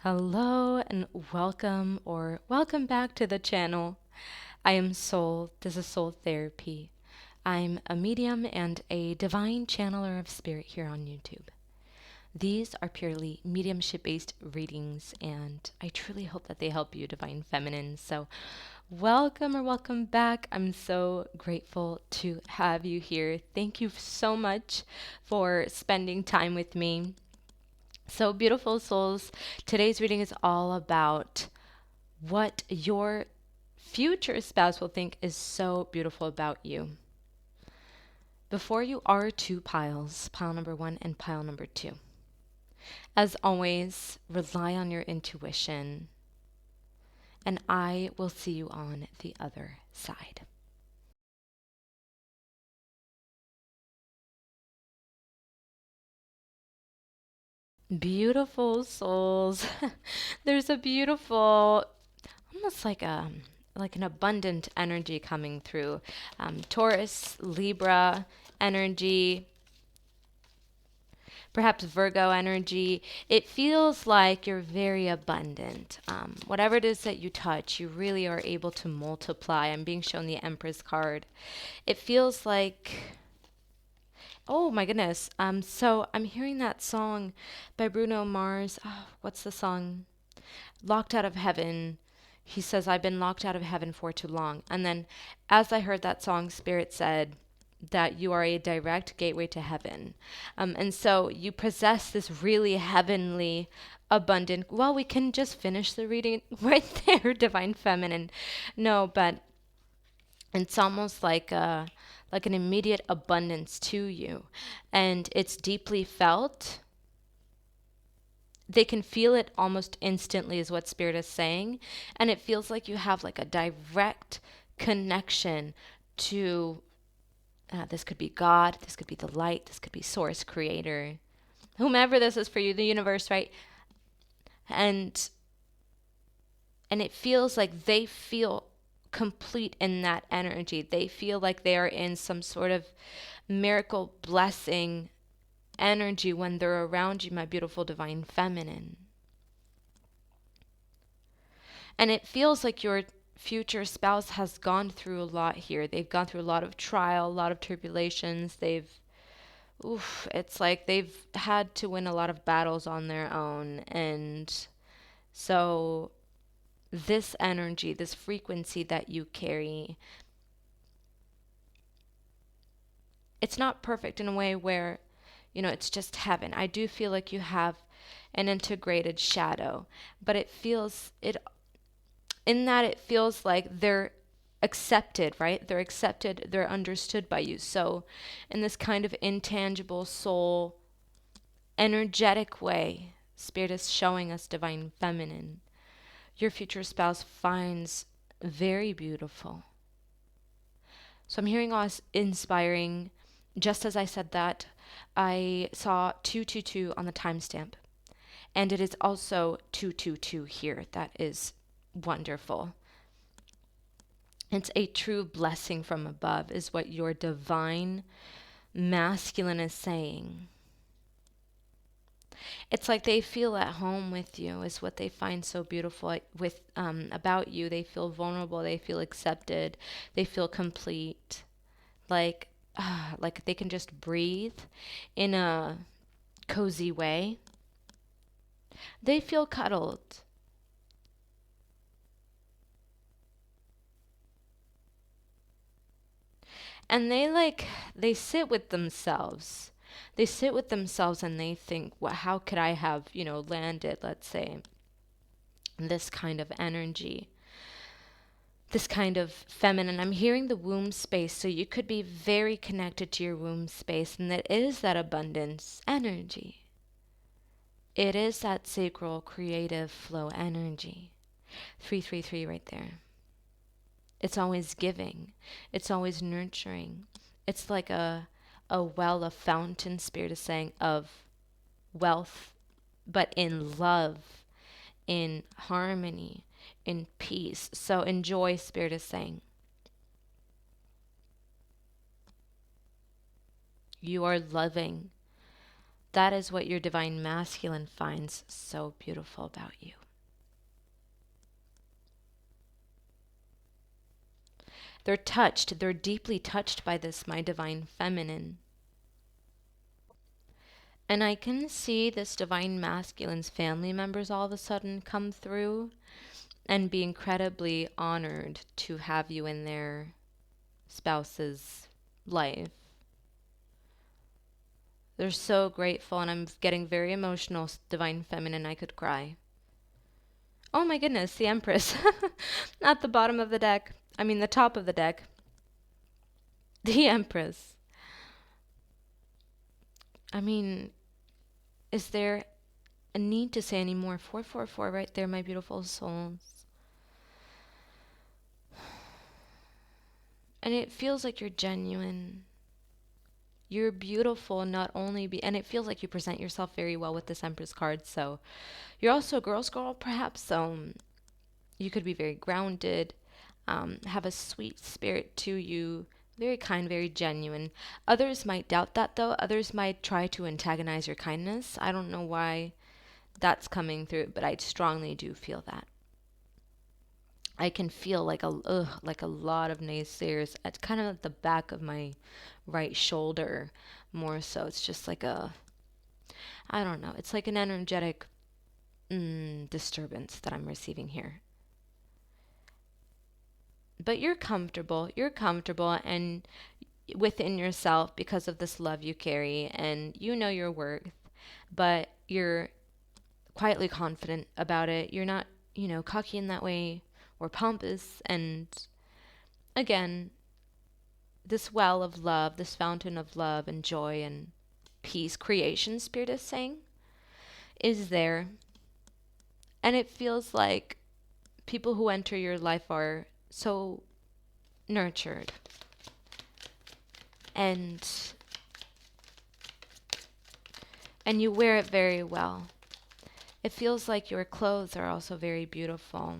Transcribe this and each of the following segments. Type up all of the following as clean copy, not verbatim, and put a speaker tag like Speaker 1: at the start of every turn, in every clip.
Speaker 1: Hello and welcome back to the channel. I am Soul. This is Soul Therapy. I'm a medium and a divine channeler of spirit here on YouTube. These are purely mediumship based readings, and I truly hope that they help you, Divine Feminine. So, welcome back. I'm so grateful to have you here. Thank you so much for spending time with me. So, beautiful souls, today's reading is all about what your future spouse will think is so beautiful about you. Before you are two piles, pile number one and pile number two. As always, rely on your intuition, and I will see you on the other side. Beautiful souls. There's a beautiful, almost like an abundant energy coming through. Taurus, Libra energy, perhaps Virgo energy. It feels like you're very abundant. Whatever it is that you touch, you really are able to multiply. I'm being shown the Empress card. It feels like, oh my goodness. So I'm hearing that song by Bruno Mars. Oh, what's the song? Locked Out of Heaven. He says, I've been locked out of heaven for too long. And then as I heard that song, Spirit said that you are a direct gateway to heaven. And so you possess this really heavenly, abundant. Well, we can just finish the reading right there, Divine Feminine. No, but it's almost like an immediate abundance to you. And it's deeply felt. They can feel it almost instantly is what Spirit is saying, and it feels like you have like a direct connection to this could be God, this could be the light, this could be source, creator, whomever this is for you, the universe, right? And it feels like they feel complete in that energy. They feel like they are in some sort of miracle blessing energy when they're around you, my beautiful Divine Feminine. And it feels like your future spouse has gone through a lot here. They've gone through a lot of trial, a lot of tribulations. It's like they've had to win a lot of battles on their own. And so this energy, this frequency that you carry, it's not perfect in a way where, it's just heaven. I do feel like you have an integrated shadow, but it feels like they're accepted, right? They're accepted, they're understood by you. So, in this kind of intangible soul, energetic way, Spirit is showing us, Divine Feminine, your future spouse finds very beautiful. So, I'm hearing us inspiring. Just as I said that, I saw 222 on the timestamp. And it is also 222 here. That is wonderful. It's a true blessing from above, is what your divine masculine is saying. It's like they feel at home with you, is what they find so beautiful with about you. They feel vulnerable, they feel accepted, they feel complete, like they can just breathe in a cozy way. They feel cuddled. And they sit with themselves. They sit with themselves and they think, well, how could I have, landed, let's say, this kind of energy, this kind of feminine. I'm hearing the womb space, so you could be very connected to your womb space, and that is that abundance energy. It is that sacral creative flow energy. 333 right there. It's always giving. It's always nurturing. It's like a well, a fountain, Spirit is saying, of wealth, but in love, in harmony, in peace. So enjoy, Spirit is saying. You are loving. That is what your divine masculine finds so beautiful about you. They're deeply touched by this, my divine feminine. And I can see this divine masculine's family members all of a sudden come through and be incredibly honored to have you in their spouse's life. They're so grateful, and I'm getting very emotional, divine feminine. I could cry. Oh my goodness, the Empress. At the bottom of the deck. I mean, the top of the deck. The Empress. I mean, is there a need to say any more? 444 right there, my beautiful souls. And it feels like you're genuine. You're beautiful, not only and it feels like you present yourself very well with this Empress card. So you're also a girl's girl, perhaps. So you could be very grounded, have a sweet spirit to you, very kind, very genuine. Others might doubt that, though. Others might try to antagonize your kindness. I don't know why that's coming through, but I strongly do feel that. I can feel like a lot of naysayers at kind of at the back of my right shoulder, more so. It's just like I don't know. It's like an energetic disturbance that I'm receiving here. But you're comfortable. You're comfortable and within yourself because of this love you carry, and you know your worth, but you're quietly confident about it. You're not, cocky in that way or pompous. And again, this well of love, this fountain of love and joy and peace, creation spirit is saying, is there. And it feels like people who enter your life are so nurtured and you wear it very well. It feels like your clothes are also very beautiful.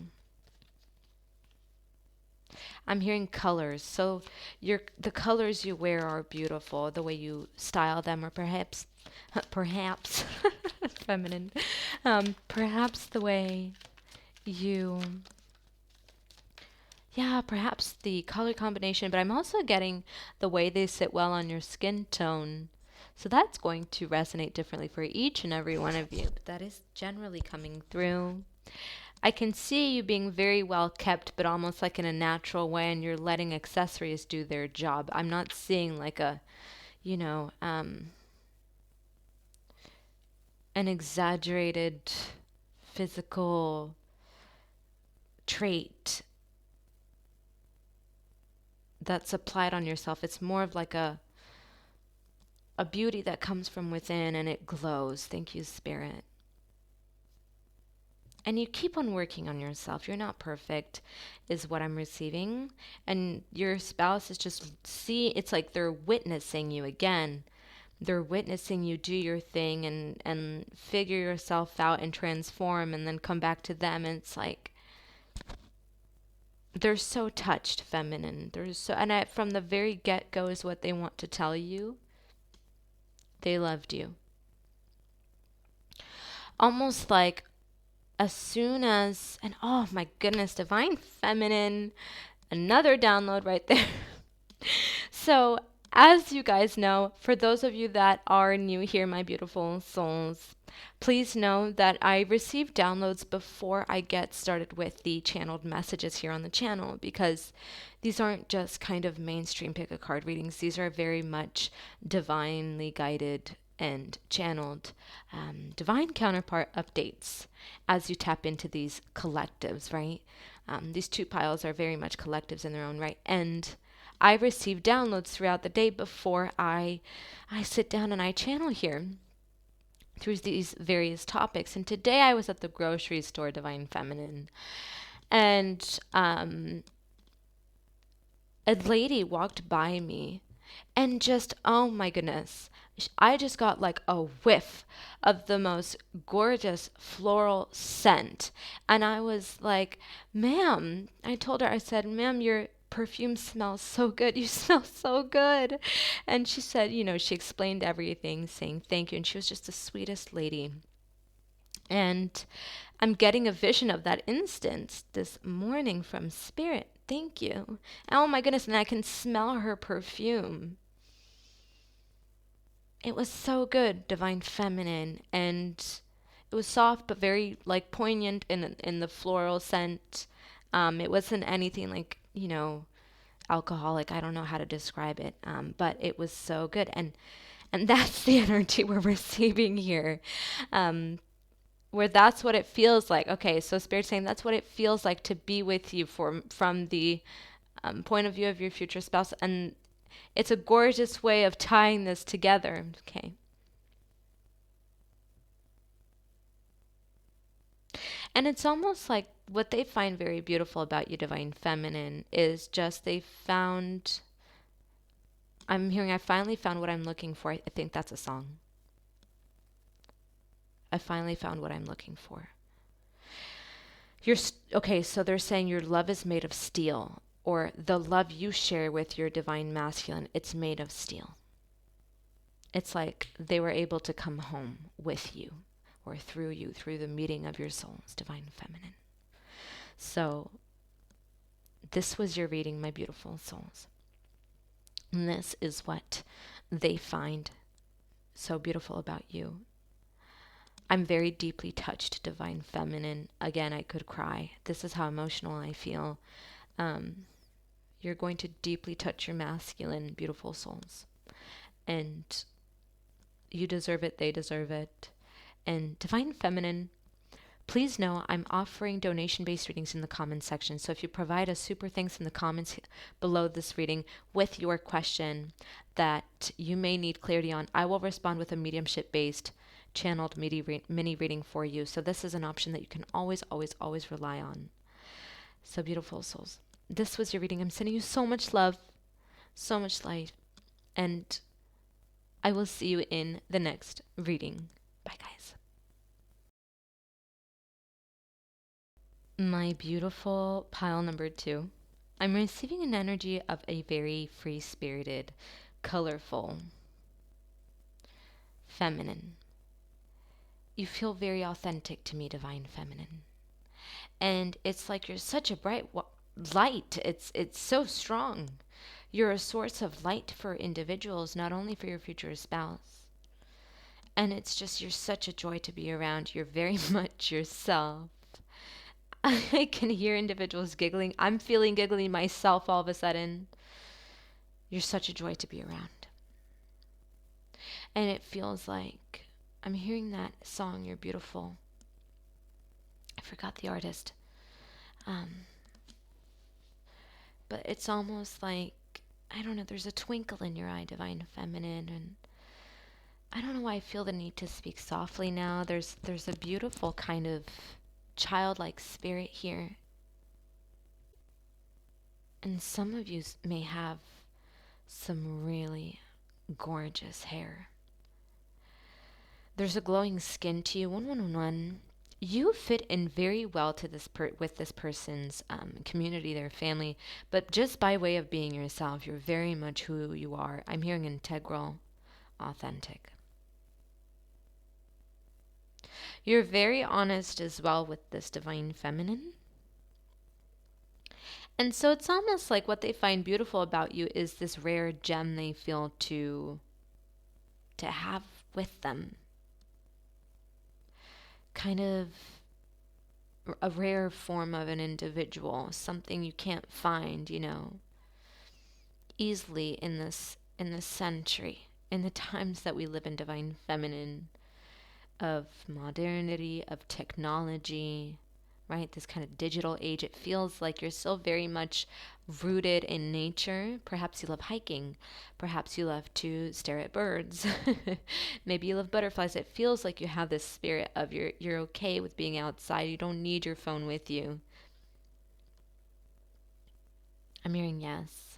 Speaker 1: I'm hearing colors. So the colors you wear are beautiful, the way you style them, or perhaps feminine. Perhaps the way you perhaps the color combination, but I'm also getting the way they sit well on your skin tone. So that's going to resonate differently for each and every one of you, but that is generally coming through. I can see you being very well kept, but almost like in a natural way, and you're letting accessories do their job. I'm not seeing like an exaggerated physical trait that's applied on yourself. It's more of like a beauty that comes from within, and it glows. Thank you, Spirit. And you keep on working on yourself. You're not perfect, is what I'm receiving. And your spouse is just it's like they're witnessing you again. They're witnessing you do your thing and figure yourself out and transform and then come back to them. And it's like they're so touched, feminine. From the very get-go is what they want to tell you. They loved you. Almost like as soon as, and oh my goodness, divine feminine, another download right there. So as you guys know, for those of you that are new here, my beautiful souls, please know that I receive downloads before I get started with the channeled messages here on the channel, because these aren't just kind of mainstream pick a card readings. These are very much divinely guided and channeled divine counterpart updates as you tap into these collectives, right? These two piles are very much collectives in their own right. And I receive downloads throughout the day before I sit down and I channel here through these various topics. And today I was at the grocery store, Divine Feminine, and a lady walked by me and just, oh my goodness, I just got like a whiff of the most gorgeous floral scent. And I was like, ma'am, I told her, I said, ma'am, you're perfume smells so good. You smell so good. And she said, she explained everything, saying thank you. And she was just the sweetest lady. And I'm getting a vision of that instance this morning from Spirit. Thank you. Oh my goodness. And I can smell her perfume. It was so good, Divine Feminine. And it was soft but very like poignant in the floral scent. It wasn't anything like, alcoholic. I don't know how to describe it. But it was so good. And that's the energy we're receiving here. Where that's what it feels like. Okay, so Spirit's saying that's what it feels like to be with you from the point of view of your future spouse. And it's a gorgeous way of tying this together. Okay. And it's almost like what they find very beautiful about you, Divine Feminine, is just they found, I'm hearing, I finally found what I'm looking for. I think that's a song. I finally found what I'm looking for. Okay, so they're saying your love is made of steel, or the love you share with your divine masculine, it's made of steel. It's like they were able to come home with you, or through you, through the meeting of your souls, Divine Feminine. So this was your reading, my beautiful souls. And this is what they find so beautiful about you. I'm very deeply touched, Divine Feminine. Again, I could cry. This is how emotional I feel. You're going to deeply touch your masculine, beautiful souls. And you deserve it. They deserve it. And Divine Feminine, please know I'm offering donation-based readings in the comments section. So if you provide a super thanks in the comments below this reading with your question that you may need clarity on, I will respond with a mediumship-based channeled mini reading for you. So this is an option that you can always, always, always rely on. So beautiful souls, this was your reading. I'm sending you so much love, so much light, and I will see you in the next reading. Bye, guys. My beautiful pile number 2. I'm receiving an energy of a very free-spirited, colorful, feminine. You feel very authentic to me, Divine Feminine. And it's like you're such a bright light. It's so strong. You're a source of light for individuals, not only for your future spouse. And it's just, you're such a joy to be around. You're very much yourself. I can hear individuals giggling. I'm feeling giggling myself all of a sudden. You're such a joy to be around. And it feels like I'm hearing that song, You're Beautiful. I forgot the artist. But it's almost like, I don't know, there's a twinkle in your eye, Divine Feminine. And I don't know why I feel the need to speak softly now. There's a beautiful kind of childlike spirit here. And some of you may have some really gorgeous hair. There's a glowing skin to you. 111. You fit in very well to with this person's community, their family, but just by way of being yourself, you're very much who you are. I'm hearing integral, authentic. You're very honest as well with this Divine Feminine. And so it's almost like what they find beautiful about you is this rare gem they feel to have with them. Kind of a rare form of an individual, something you can't find, easily in this century, in the times that we live in, Divine Feminine, of modernity, of technology, right? This kind of digital age. It feels like you're still very much rooted in nature. Perhaps you love hiking. Perhaps you love to stare at birds. Maybe you love butterflies. It feels like you have this spirit of you're okay with being outside. You don't need your phone with you. I'm hearing yes.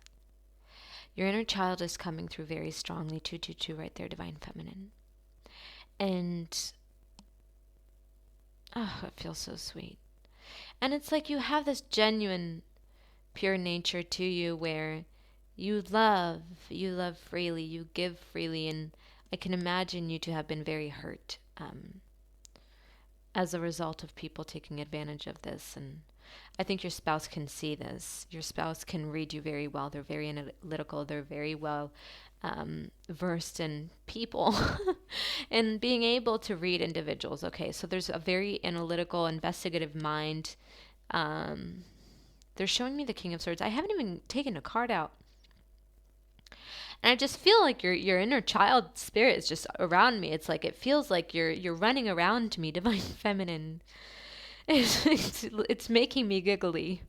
Speaker 1: Your inner child is coming through very strongly. 222 right there, Divine Feminine. And oh, it feels so sweet. And it's like you have this genuine pure nature to you, where you love freely, you give freely, and I can imagine you to have been very hurt as a result of people taking advantage of this. And I think your spouse can see this. Your spouse can read you very well. They're very analytical. They're very well versed in people and being able to read individuals. Okay, so there's a very analytical, investigative mind. They're showing me the King of Swords. I haven't even taken a card out. And I just feel like your inner child spirit is just around me. It's like it feels like you're running around me, Divine Feminine. It's making me giggly.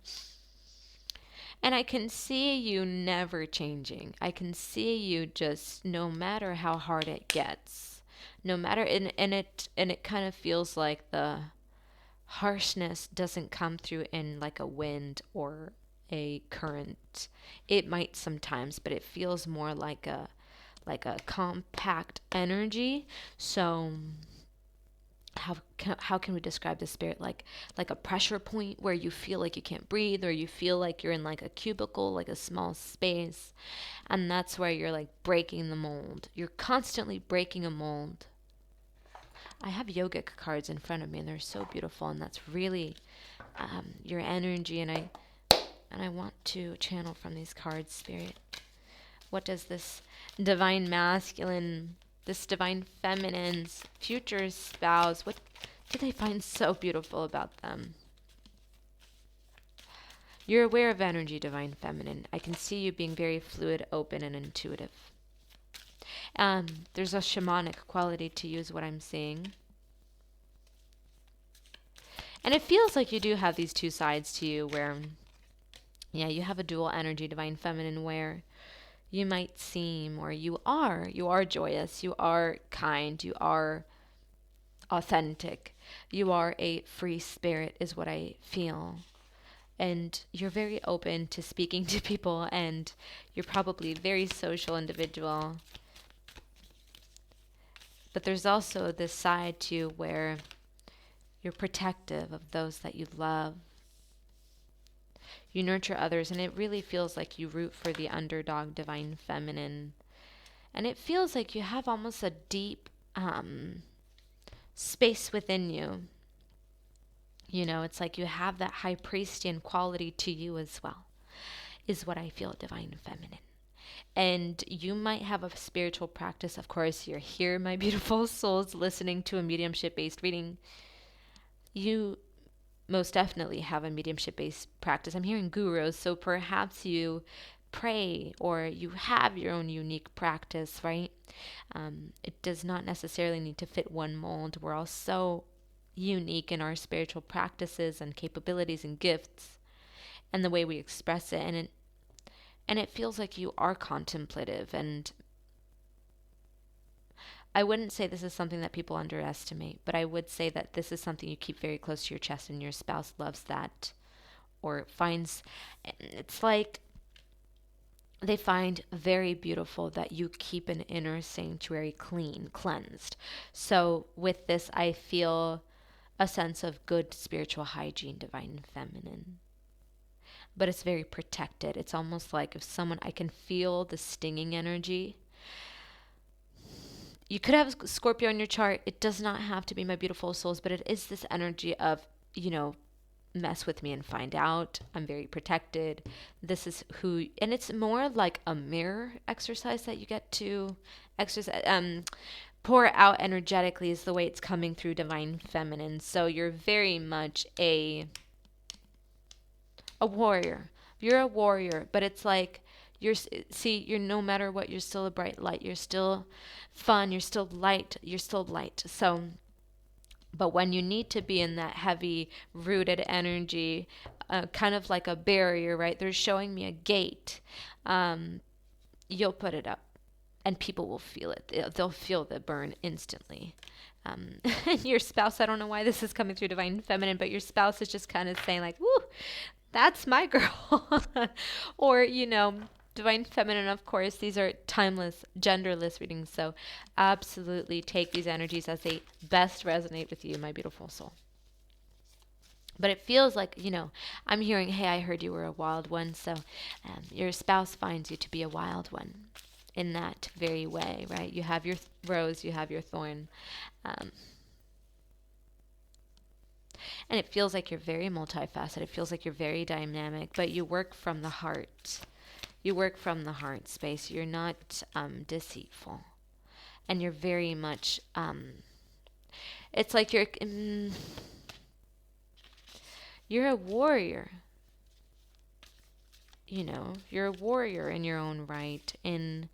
Speaker 1: And I can see you never changing. I can see you just, no matter how hard it gets, no matter, and it kind of feels like the harshness doesn't come through in like a wind or a current. It might sometimes, but it feels more like a compact energy. So how can we describe the spirit? Like a pressure point where you feel like you can't breathe, or you feel like you're in like a cubicle, like a small space, and that's where you're like breaking the mold. You're constantly breaking a mold. I have yogic cards in front of me, and they're so beautiful, and that's really your energy. And I want to channel from these cards, Spirit. What does this divine masculine, this divine feminine's future spouse, what do they find so beautiful about them? You're aware of energy, divine feminine. I can see you being very fluid, open, and intuitive. There's a shamanic quality to you is what I'm seeing. And it feels like you do have these two sides to you where, yeah, you have a dual energy, divine feminine, where you might seem, or you are joyous, you are kind, you are authentic, you are a free spirit is what I feel. And you're very open to speaking to people, and you're probably a very social individual. But there's also this side too where you're protective of those that you love. You nurture others, and it really feels like you root for the underdog, divine feminine. And it feels like you have almost a deep space within you. You know, it's like you have that high priestian quality to you as well, is what I feel, divine feminine. And you might have a spiritual practice. Of course, you're here, my beautiful souls, listening to a mediumship-based reading. You most definitely have a mediumship-based practice. I'm hearing gurus, so perhaps you pray or you have your own unique practice, right? It does not necessarily need to fit one mold. We're all so unique in our spiritual practices and capabilities and gifts and the way we express it. And it feels like you are contemplative, and I wouldn't say this is something that people underestimate, but I would say that this is something you keep very close to your chest, and your spouse loves that or finds. It's like they find very beautiful that you keep an inner sanctuary clean, cleansed. So with this, I feel a sense of good spiritual hygiene, divine feminine. But it's very protected. It's almost like if someone, I can feel the stinging energy. You could have Scorpio in your chart. It does not have to be, my beautiful souls, but it is this energy of, mess with me and find out. I'm very protected. This is who, and it's more like a mirror exercise that you get to exercise, pour out energetically is the way it's coming through, divine feminine. So you're very much a warrior. You're a warrior, but it's like you're no matter what, you're still a bright light. You're still fun. You're still light. You're still light. So, but when you need to be in that heavy rooted energy, kind of like a barrier, right? They're showing me a gate. You'll put it up and people will feel it. They'll feel the burn instantly. And your spouse, I don't know why this is coming through, divine feminine, but your spouse is just kind of saying like, woo, that's my girl. Or, divine feminine, of course, these are timeless, genderless readings. So absolutely take these energies as they best resonate with you, my beautiful soul. But it feels like, I'm hearing, hey, I heard you were a wild one. So your spouse finds you to be a wild one in that very way, right? You have your rose, you have your thorn. Um, and it feels like you're very multifaceted. It feels like you're very dynamic, but you work from the heart. You work from the heart space. You're not deceitful. And you're very much, it's like you're a warrior. You're a warrior in your own right. In,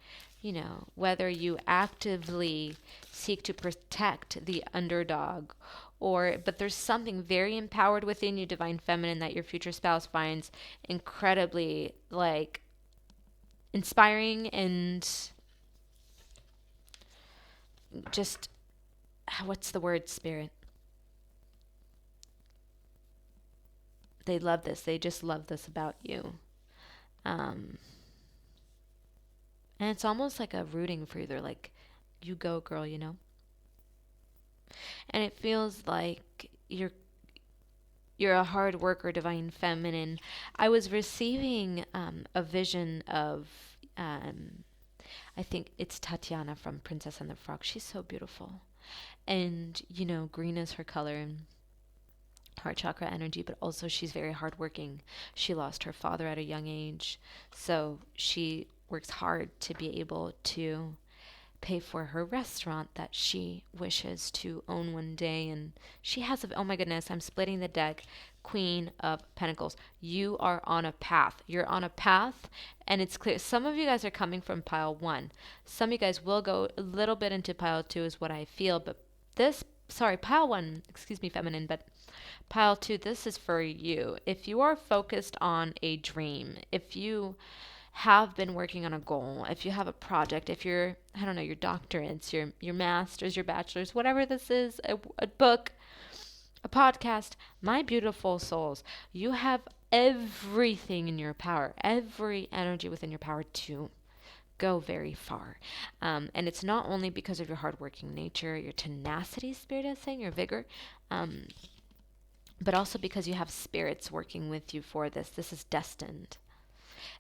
Speaker 1: whether you actively seek to protect the underdog but there's something very empowered within you, divine feminine, that your future spouse finds incredibly, like, inspiring and just, what's the word, spirit? They love this. They just love this about you. Um, and it's almost like a rooting for you. They're like, you go, girl. And it feels like you're a hard worker, divine feminine. I was receiving a vision of, I think it's Tatiana from Princess and the Frog. She's so beautiful. And, green is her color and heart chakra energy, but also she's very hardworking. She lost her father at a young age. So she works hard to be able to pay for her restaurant that she wishes to own one day. And she has oh my goodness, I'm splitting the deck. Queen of Pentacles. You are on a path. You're on a path, and it's clear. Some of you guys are coming from pile 1. Some of you guys will go a little bit into pile 2 is what I feel, but pile 1, excuse me, feminine, but pile 2, this is for you. If you are focused on a dream, if you have been working on a goal, if you have a project, if you're, I don't know, your doctorates, your masters, your bachelors, whatever this is, a book, a podcast, my beautiful souls, you have everything in your power, every energy within your power to go very far. And it's not only because of your hardworking nature, your tenacity, spirit is saying, your vigor, but also because you have spirits working with you for this. This is destined.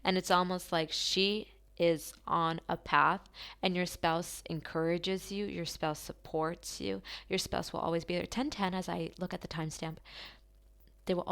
Speaker 1: And it's almost like she is on a path and your spouse encourages you, your spouse supports you, your spouse will always be there. 1010, as I look at the timestamp, they will always